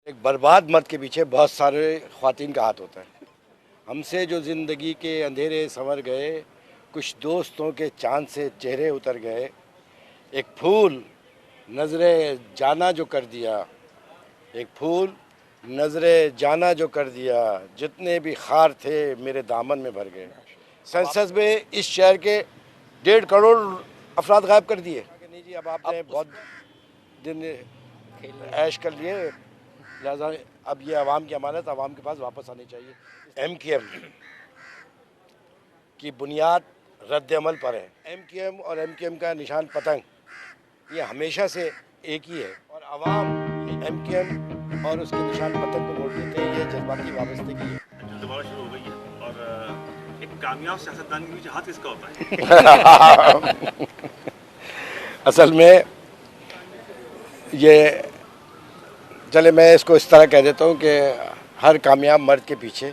एक बर्बाद मर्द के पीछे बहुत सारे ख्वातीन का हाथ होता है। हमसे जो ज़िंदगी के अंधेरे संवर गए, कुछ दोस्तों के चाँद से चेहरे उतर गए। एक फूल नज़रे जाना जो कर दिया, एक फूल नज़रे जाना जो कर दिया, जितने भी खार थे मेरे दामन में भर गए। सेंसस में इस शहर के 1.5 करोड़ अफराद गायब कर दिए। नहीं जी, अब आपने बहुत दिन ऐश कर लिए, लिहाजा अब ये आवाम की अमानत आवाम के पास वापस आनी चाहिए। MKM की बुनियाद रद्द अमल पर है। MKM और MKM का निशान पतंग ये हमेशा से एक ही है, और आवाम MKM और उसके निशान पतंग को वोट देते हैं। ये जज्बाती वाबस्तगी है। दोबारा शुरू हो गई है और एक कामयाब सियासतदान के पीछे हाथ किसका होता है? असल में ये, चले मैं इसको इस तरह कह देता हूँ कि हर कामयाब मर्द के पीछे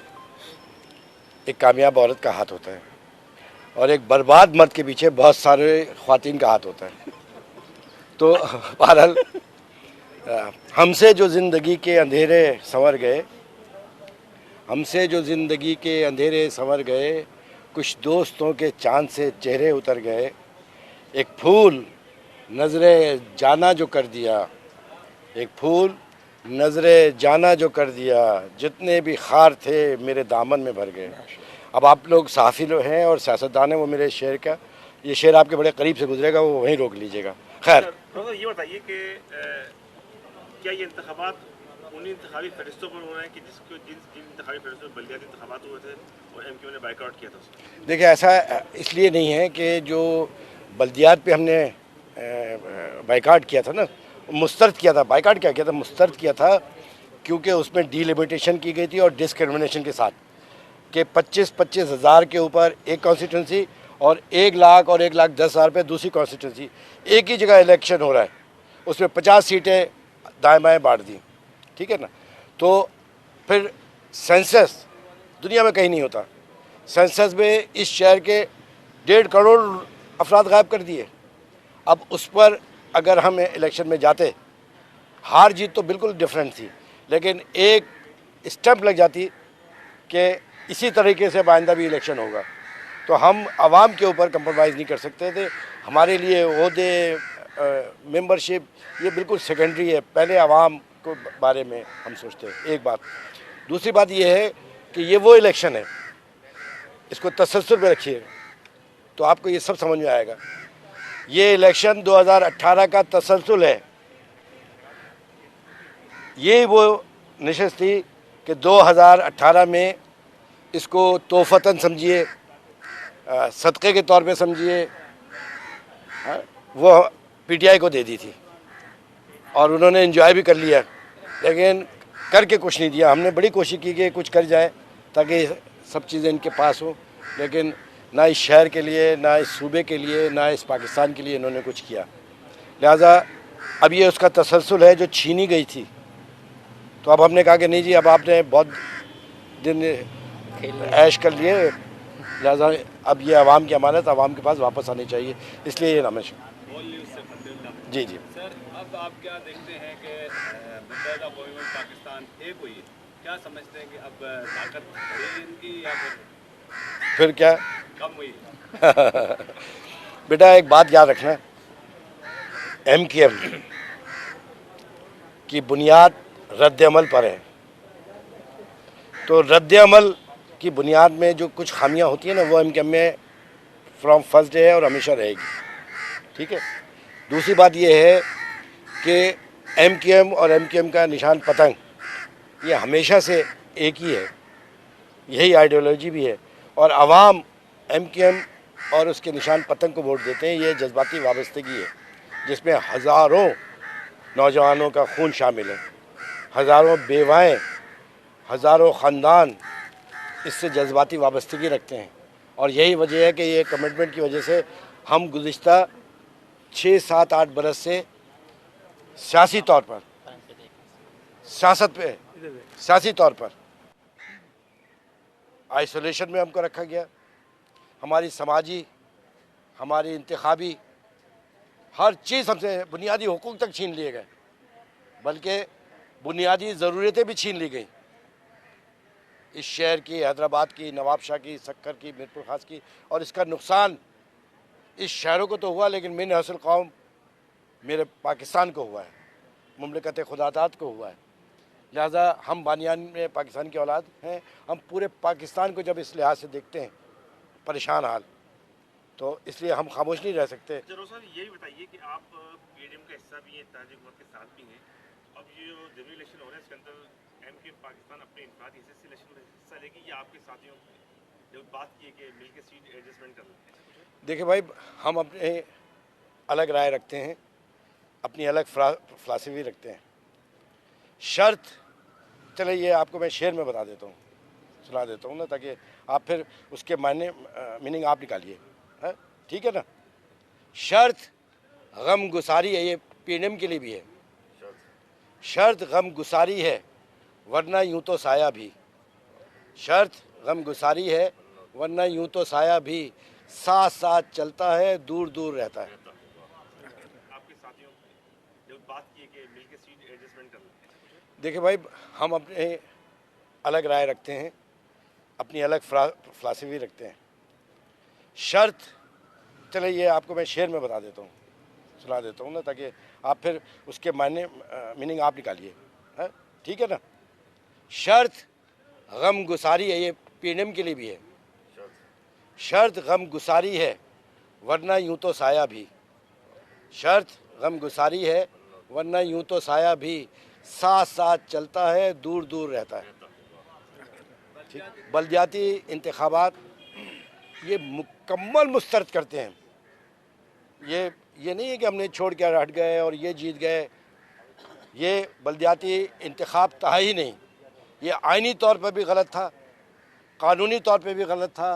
एक कामयाब औरत का हाथ होता है, और एक बर्बाद मर्द के पीछे बहुत सारे ख्वातीन का हाथ होता है। तो बहरहाल हमसे जो ज़िंदगी के अंधेरे संवर गए, हमसे जो ज़िंदगी के अंधेरे संवर गए, कुछ दोस्तों के चाँद से चेहरे उतर गए। एक फूल नज़रे जाना जो कर दिया, एक फूल नज़रे जाना जो कर दिया, जितने भी खार थे मेरे दामन में भर गए। अब आप लोग सहाफ़ी लोग हैं और सियासतदान हैं, वो मेरे शेर का, ये शेर आपके बड़े करीब से गुजरेगा, वो वहीं रोक लीजिएगा। खैर, ये बताइए कि क्या ये इंतखाबात उन इंतखाबी फरिश्तों पर हो रहे हैं कि जिन जिन इंतखाबी फरिश्तों में बल्दियाती इंतखाबात हुए थे और MKM ने बाइकआउट किया था उसको? देखिए, ऐसा इसलिए नहीं है कि जो बल्दियात पे हमने बाइकाट किया था ना, मुस्तरद किया था, बाइकाट क्या किया था, मुस्तरद किया था, क्योंकि उसमें डीलिमिटेशन की गई थी और डिस्क्रिमिनेशन के साथ कि 25-25 हज़ार के ऊपर एक कॉन्स्टिट्यूंसी और 1 लाख और 1,10,000 पे दूसरी कॉन्स्टिट्यूंसी, एक ही जगह इलेक्शन हो रहा है, उसमें 50 सीटें दाएँ बाएँ बांट दी, ठीक है ना। तो फिर सेंसस दुनिया में कहीं नहीं होता। सेंसस में इस शहर के 1.5 करोड़ अफराद गायब कर दिए। अब उस पर अगर हम इलेक्शन में जाते, हार जीत तो बिल्कुल डिफरेंट थी, लेकिन एक स्टैंप लग जाती कि इसी तरीके से आइंदा भी इलेक्शन होगा, तो हम आवाम के ऊपर कंप्रोमाइज़ नहीं कर सकते थे। हमारे लिए ओहदे, मेंबरशिप ये बिल्कुल सेकेंडरी है, पहले आवाम को बारे में हम सोचते हैं। एक बात। दूसरी बात ये है कि ये वो इलेक्शन है, इसको तसल्सल में रखिए तो आपको ये सब समझ में आएगा। ये इलेक्शन 2018 का तसल्सल है। ये वो नशस्त थी कि 2018 में इसको तोहफ़तन समझिए, सदक़े के तौर पे समझिए, वो PTI को दे दी थी और उन्होंने एंजॉय भी कर लिया, लेकिन करके कुछ नहीं दिया। हमने बड़ी कोशिश की कि कुछ कर जाए ताकि सब चीज़ें इनके पास हो, लेकिन ना इस शहर के लिए, ना इस सूबे के लिए, ना इस पाकिस्तान के लिए इन्होंने कुछ किया। लिहाजा अब ये उसका तसलसल है जो छीनी गई थी। तो अब हमने कहा कि नहीं जी, अब आपने बहुत दिन ऐश कर लिए, लिहाजा अब ये आवाम की अमानत आवाम के पास वापस आनी चाहिए, इसलिए ये नाम है। जी जी सर, अब आप क्या देखते हैं कि मुत्तहिदा कौमें पाकिस्तान एक हुई है, क्या समझते हैं कि अब ताकत बढ़ी इनकी या फिर क्या कम हुई? बेटा, एक बात याद रखना, MKM की बुनियाद रद्द अमल पर है। तो रद्द अमल की बुनियाद में जो कुछ खामियां होती हैं ना, वो MKM में फ्रॉम फर्स्ट डे है और हमेशा रहेगी, ठीक है। दूसरी बात ये है कि MKM और MKM का निशान पतंग ये हमेशा से एक ही है, यही आइडियोलॉजी भी है, और आवाम MKM और उसके निशान पतंग को वोट देते हैं। ये जज्बाती वाबस्तगी है जिसमें हज़ारों नौजवानों का खून शामिल है, हज़ारों बेवाएँ, हज़ारों ख़ानदान इससे जज्बाती वाबस्तगी रखते हैं। और यही वजह है कि ये कमिटमेंट की वजह से हम गुज़िश्ता 6-7-8 बरस से सियासी तौर पर, सियासी तौर पर आइसोलेशन में हमको रखा गया। हमारी समाजी, हमारी इंतखाबी हर चीज़ हमसे, बुनियादी हुकूक तक छीन लिए गए, बल्कि बुनियादी ज़रूरतें भी छीन ली गई। इस शहर की, हैदराबाद की, नवाबशाह की, सक्कर की, मीरपुर खास की, और इसका नुकसान इस शहरों को तो हुआ, लेकिन मिन हसल कौम मेरे पाकिस्तान को हुआ है, मुमलिकत खुदादात को हुआ है। लिहाजा हम बानियान में पाकिस्तान की औलाद हैं। हम पूरे पाकिस्तान को जब इस लिहाज से देखते हैं परेशान हाल, तो इसलिए हम खामोश नहीं रह सकते। जरूर सर, यही बताइए कि आप पीडीएम का हिस्सा भी हैं, इत्तेहाद हुकूमत के साथ भी हैं। अब ये जो जनरल इलेक्शन हो रहा है, इसके अंदर एमके पाकिस्तान अपने इनफरादी हिस्से से इलेक्शन में हिस्सा लेगी या आपके साथियों जो बात की है कि मिलकर सीट एडजस्टमेंट कर लें? देखिए भाई, हम अपने अलग राय रखते हैं, अपनी अलग फ़िलासफ़ी रखते हैं। शर्त, चले ये आपको मैं शेर में बता देता हूँ, सुना देता हूँ ना, ताकि आप फिर उसके मायने मीनिंग आप निकालिए, है ठीक है ना। शर्त गम गुसारी है, ये पीएनएम के लिए भी है। शर्त गम गुसारी है वरना यूं तो साया भी, शर्त गम गुसारी है वरना यूं तो साया भी, साथ साथ चलता है दूर दूर रहता है। आपके साथियों जो बात की है कि मिलकर सीट एडजस्टमेंट कर लें? देखिए भाई, हम अपने अलग राय रखते हैं, अपनी अलग फ़िलासफ़ी रखते हैं। शर्त, चले ये आपको मैं शेर में बता देता हूँ, सुना देता हूँ ना, ताकि आप फिर उसके मायने मीनिंग आप निकालिए, है ठीक है ना। शर्त गम गुसारी है, ये पीएनएम के लिए भी है। शर्त गम गुसारी है वरना यूं तो साया भी, शर्त गम गुसारी है वरना यूं तो साया भी, साथ साथ चलता है दूर दूर रहता है। ठीक, बल्दियाती इंतखाबात ये मुकम्मल मुस्तरद करते हैं। ये नहीं है कि हमने छोड़ के हट गए और ये जीत गए। ये बल्दियाती इंतखाब था ही नहीं, ये आइनी तौर पर भी गलत था, कानूनी तौर पे भी गलत था,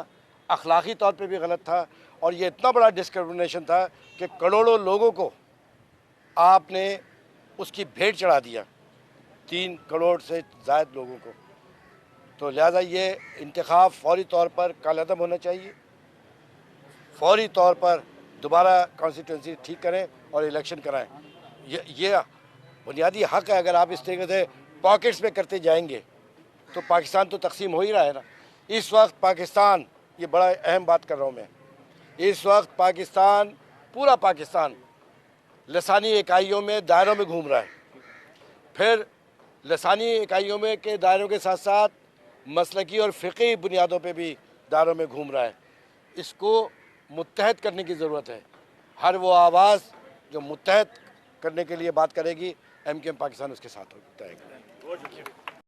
अखलाकी तौर पे भी गलत था, और ये इतना बड़ा डिस्क्रिमिनेशन था कि करोड़ों लोगों को आपने उसकी भेंट चढ़ा दिया, 3 करोड़ से ज़ायद लोगों को। तो लिहाजा ये इंतखाब फौरी तौर पर कालअदम होना चाहिए, फौरी तौर पर दोबारा कॉन्स्टिट्यूंसी ठीक करें और इलेक्शन कराएं। ये बुनियादी हक़ है। अगर आप इस तरीके से पॉकेट्स में करते जाएंगे तो पाकिस्तान तो तकसीम हो ही रहा है ना। इस वक्त पाकिस्तान, ये बड़ा अहम बात कर रहा हूँ मैं, इस वक्त पाकिस्तान, पूरा पाकिस्तान लसानी इकाइयों में, दायरों में घूम रहा है। फिर लसानी इकाइयों में के दायरों के साथ साथ मसलकी और फ़िक़ही बुनियादों पे भी दायरों में घूम रहा है। इसको मुत्तहद करने की ज़रूरत है। हर वो आवाज़ जो मुत्तहद करने के लिए बात करेगी, एमकेएम पाकिस्तान उसके साथ होता है।